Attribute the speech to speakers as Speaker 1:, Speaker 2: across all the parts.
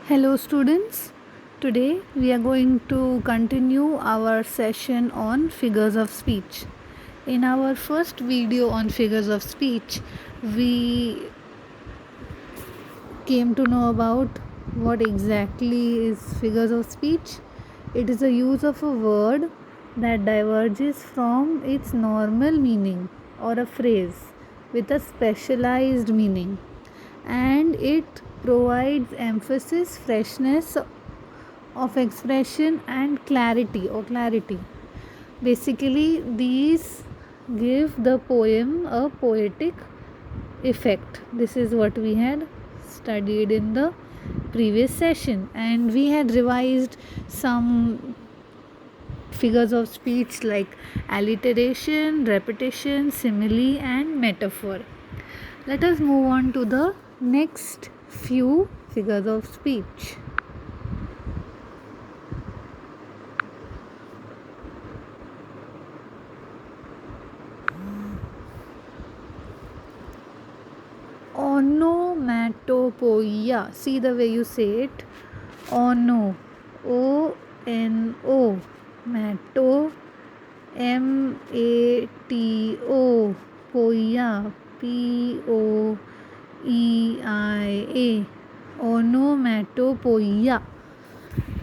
Speaker 1: Hello, students. Today we are going to continue our session on figures of speech. In our first video on figures of speech, we came to know about what exactly is figures of speech. It is the use of a word that diverges from its normal meaning or a phrase with a specialized meaning, and it provides emphasis, freshness of expression, and clarity. Basically, these give the poem a poetic effect. This is what we had studied in the previous session, and we had revised some figures of speech like alliteration, repetition, simile, and metaphor. Let us move on to the next few figures of speech. Onomatopoeia. See the way you say it. Ono. O-N-O. Mato. M-A-T-O. Poia. P-O-E-I-A. Onomatopoeia.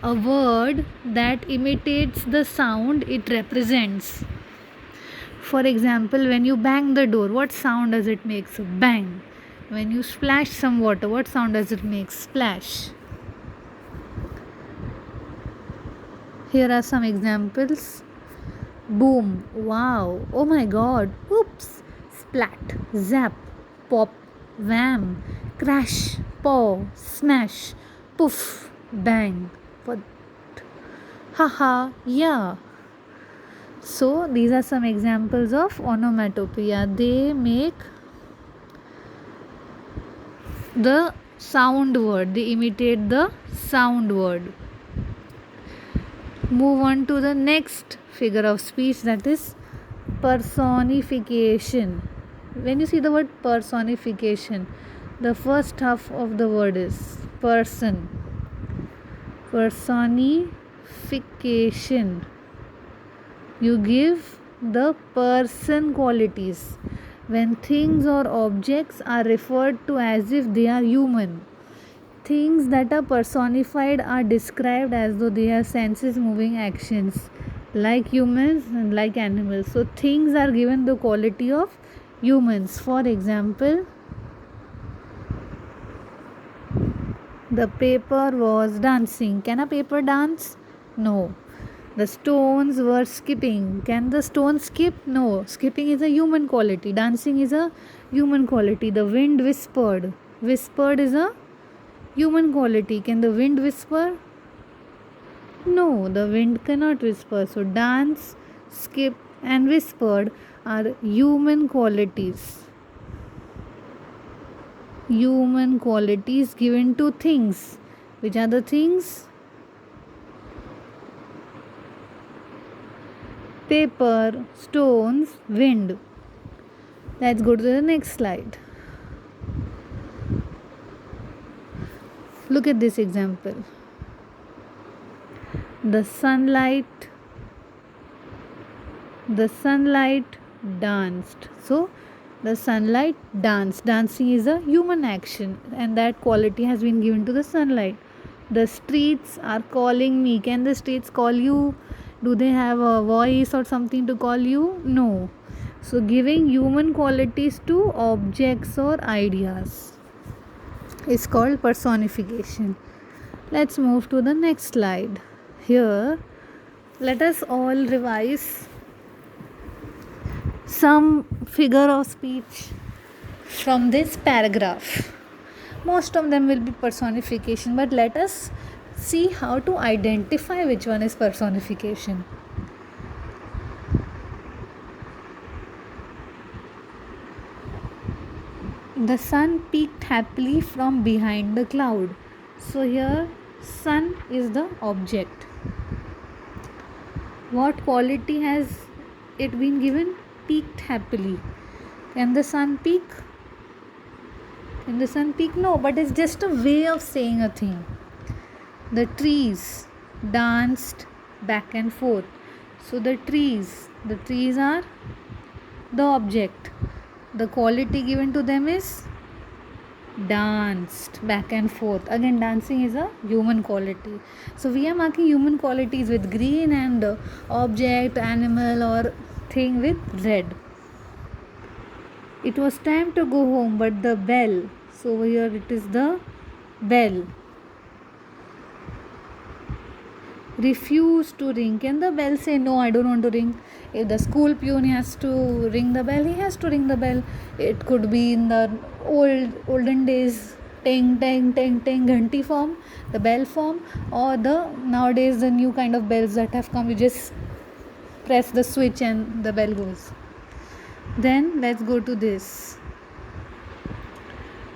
Speaker 1: A word that imitates the sound it represents. For example, when you bang the door, what sound does it make? So, bang. When you splash some water, what sound does it make? Splash. Here are some examples. Boom. Wow. Oh my god. Oops. Splat. Zap. Pop. Wham. Crash. Paw. Smash. Poof. Bang. What? Haha. Yeah. So these are some examples of onomatopoeia. They make the sound word, they imitate the sound word. Move on to the next figure of speech, that is personification. When you see the word personification, the first half of the word is person. Personification, you give the person qualities when things or objects are referred to as if they are human. Things that are personified are described as though they have senses, moving actions, like humans and like animals. So things are given the quality of humans. For example, the paper was dancing. Can a paper dance? No. The stones were skipping. Can the stones skip? No. Skipping is a human quality. Dancing is a human quality. The wind whispered. Whispered is a human quality. Can the wind whisper? No, the wind cannot whisper. So, dance, skip, and whispered are human qualities. Human qualities given to things. Which are the things? Paper, stones, wind. Let's go to the next slide. Look at this example. The sunlight danced. So the sunlight danced. Dancing is a human action, and that quality has been given to the sunlight. The streets are calling me. Can the streets call you? Do they have a voice or something to call you? No. So giving human qualities to objects or ideas is called personification. Let's move to the next slide. Here, let us all revise some figure of speech from this paragraph. Most of them will be personification, but let us see how to identify which one is personification. The sun peeked happily from behind the cloud. So here, sun is the object. What quality has it been given? Peeked happily. Can the sun peek? Can the sun peek? No, but it's just a way of saying a thing. The trees danced back and forth. So the trees are the object. The quality given to them is danced back and forth. Again, dancing is a human quality. So we are marking human qualities with green and object, animal or thing with red. It was time to go home, but the bell. So over here it is the bell. Refused to ring. Can the bell say no, I don't want to ring? If the school peon has to ring the bell, he has to ring the bell. It could be in the olden days, ting ting ting ting ghanti form, the bell form, or the nowadays the new kind of bells that have come. You just press the switch and the bell goes. Then let's go to this.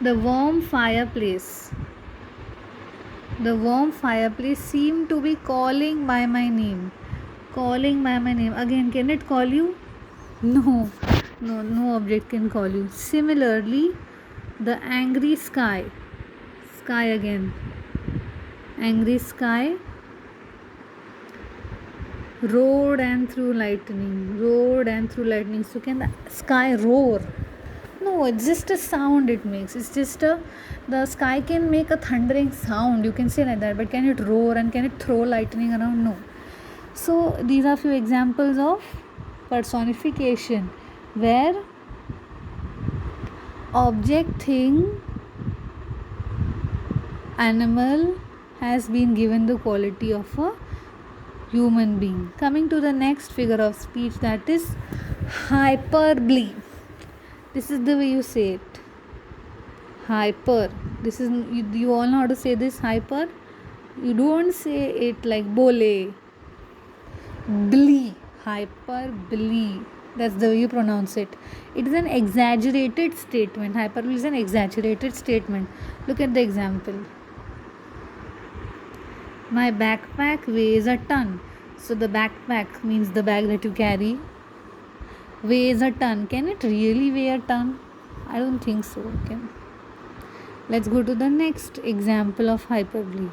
Speaker 1: The warm fireplace. The warm fireplace seemed to be calling by my name. Calling by my name. Again, can it call you? No. No object can call you. Similarly, the angry sky. Sky again. Angry sky. Roared and through lightning. Roared and through lightning. So can the sky roar? No, it's just a sound it makes. It's just the sky can make a thundering sound. You can say like that, but can it roar and can it throw lightning around? No. So these are few examples of personification where object, thing, animal has been given the quality of a human being. Coming to the next figure of speech, that is hyperbole. This is the way you say it. Hyper. This is you all know how to say this. Hyper. You don't say it like bole. Blee. Hyperbole. That's the way you pronounce it. It is an exaggerated statement. Hyperbole is an exaggerated statement. Look at the example. My backpack weighs a ton. So the backpack means the bag that you carry weighs a ton. Can it really weigh a ton? I don't think so. Okay. Let's go to the next example of hyperbole.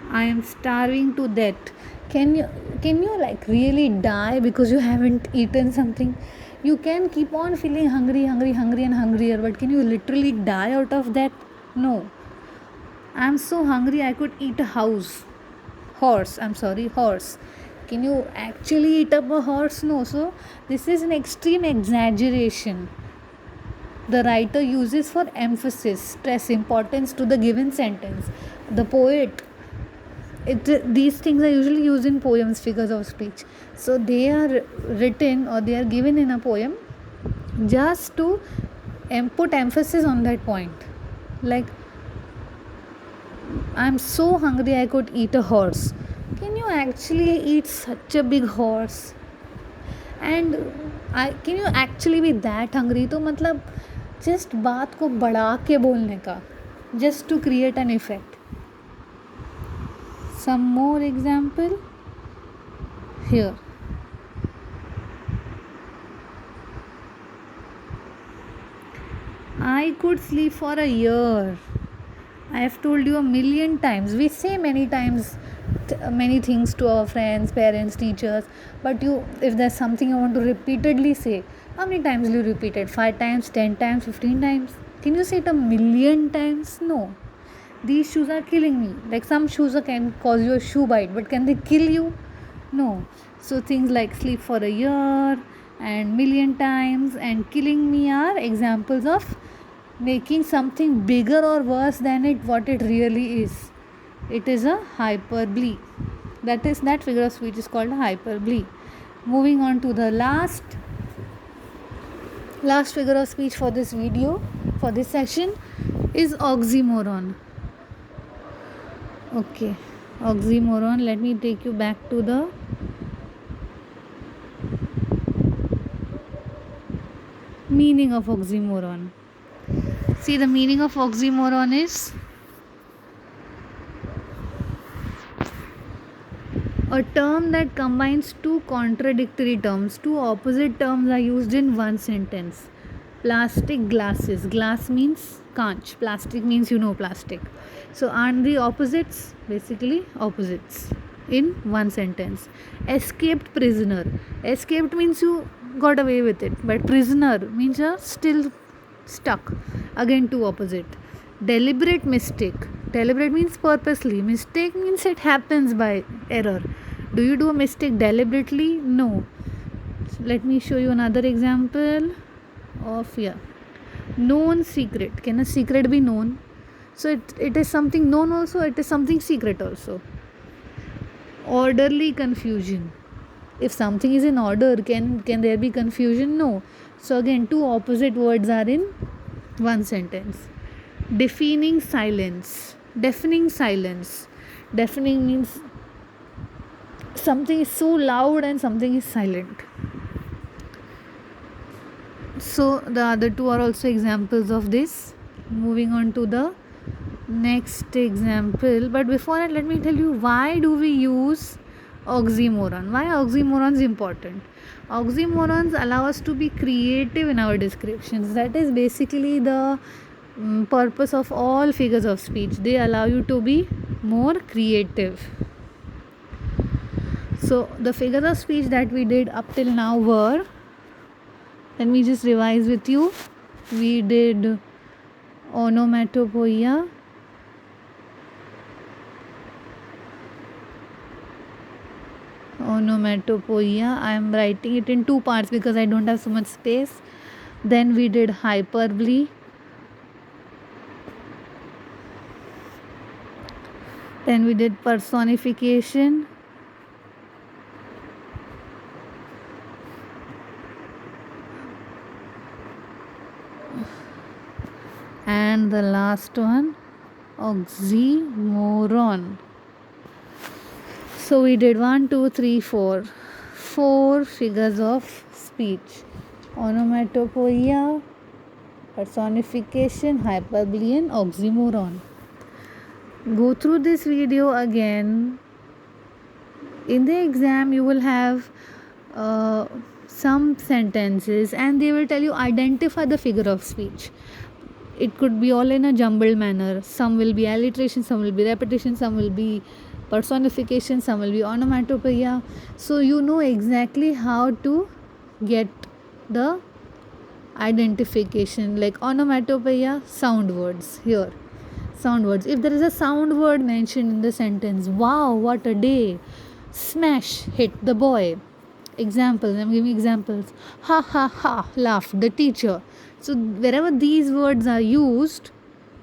Speaker 1: I am starving to death. Can you like really die because you haven't eaten something? You can keep on feeling hungry and hungrier, but can you literally die out of that? No. I'm so hungry I could eat a horse. Can you actually eat up a horse? No. So this is an extreme exaggeration the writer uses for emphasis, stress, importance to the given sentence. The poet, these things are usually used in poems, figures of speech. So they are written or they are given in a poem just to put emphasis on that point. Like, I'm so hungry I could eat a horse. Can you actually eat such a big horse? And can you actually be that hungry? तो मतलब just बात को बढ़ा के बोलने का, just to create an effect. Some more example here. I could sleep for a year. I have told you a million times. We say many times many things to our friends, parents, teachers, but if there's something you want to repeatedly say, how many times will you repeat it? 5 times, 10 times, 15 times? Can you say it a million times? No. These shoes are killing me. Like, some shoes can cause you a shoe bite, but can they kill you? No. So things like sleep for a year and million times and killing me are examples of making something bigger or worse than what it really is. It is a hyperbole. That figure of speech is called hyperbole. Moving on to the last figure of speech for this video, for this session, is oxymoron. Okay, oxymoron. Let me take you back to the meaning of oxymoron. See, the meaning of oxymoron is a term that combines two contradictory terms. Two opposite terms are used in one sentence. Plastic glasses. Glass means conch. Plastic means plastic. So aren't the opposites? Basically opposites in one sentence. Escaped prisoner. Escaped means you got away with it, but prisoner means you're still stuck. Again, two opposite. Deliberate mistake. Deliberate means purposely. Mistake means it happens by error. Do you do a mistake deliberately? No. So let me show you another example of known secret. Can a secret be known? So it is something known also, it is something secret also. Orderly confusion. If something is in order, can there be confusion? No. So again, two opposite words are in one sentence. Deafening silence. Deafening silence. Deafening means something is so loud and something is silent. So the other two are also examples of this. Moving on to the next example, but before that, let me tell you why do we use oxymoron. Why oxymoron is important? Oxymorons allow us to be creative in our descriptions. That is basically the purpose of all figures of speech. They allow you to be more creative. So the figures of speech that we did up till now were, let me just revise with you. We did onomatopoeia, I am writing it in two parts because I don't have so much space. Then we did hyperbole, then we did personification, and the last one, oxymoron. So we did 1, 2, 3, 4. 4 figures of speech. Onomatopoeia, personification, hyperbole, and oxymoron. Go through this video again. In the exam, you will have some sentences and they will tell you identify the figure of speech. It could be all in a jumbled manner. Some will be alliteration, some will be repetition, some will be personification, some will be onomatopoeia. So you know exactly how to get the identification. Like onomatopoeia, sound words. Here, sound words. If there is a sound word mentioned in the sentence, wow, what a day, smash, hit the boy. Examples, I'm giving examples. Ha ha ha, laughed the teacher. So wherever these words are used,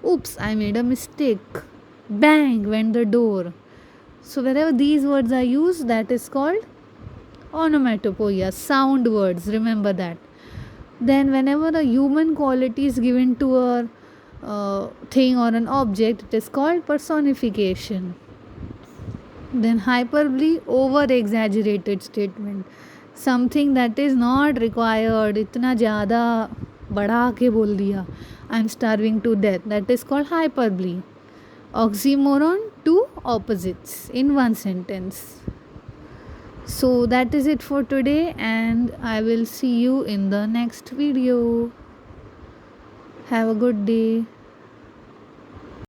Speaker 1: oops, I made a mistake, bang went the door. So wherever these words are used, that is called onomatopoeia, sound words. Remember that. Then whenever a human quality is given to a thing or an object, it is called personification. Then hyperbole, over exaggerated statement, something that is not required, इतना ज़्यादा बढ़ा के बोल दिया, I am starving to death, that is called hyperbole. Oxymoron, two opposites in one sentence. So that is it for today, and I will see you in the next video. Have a good day.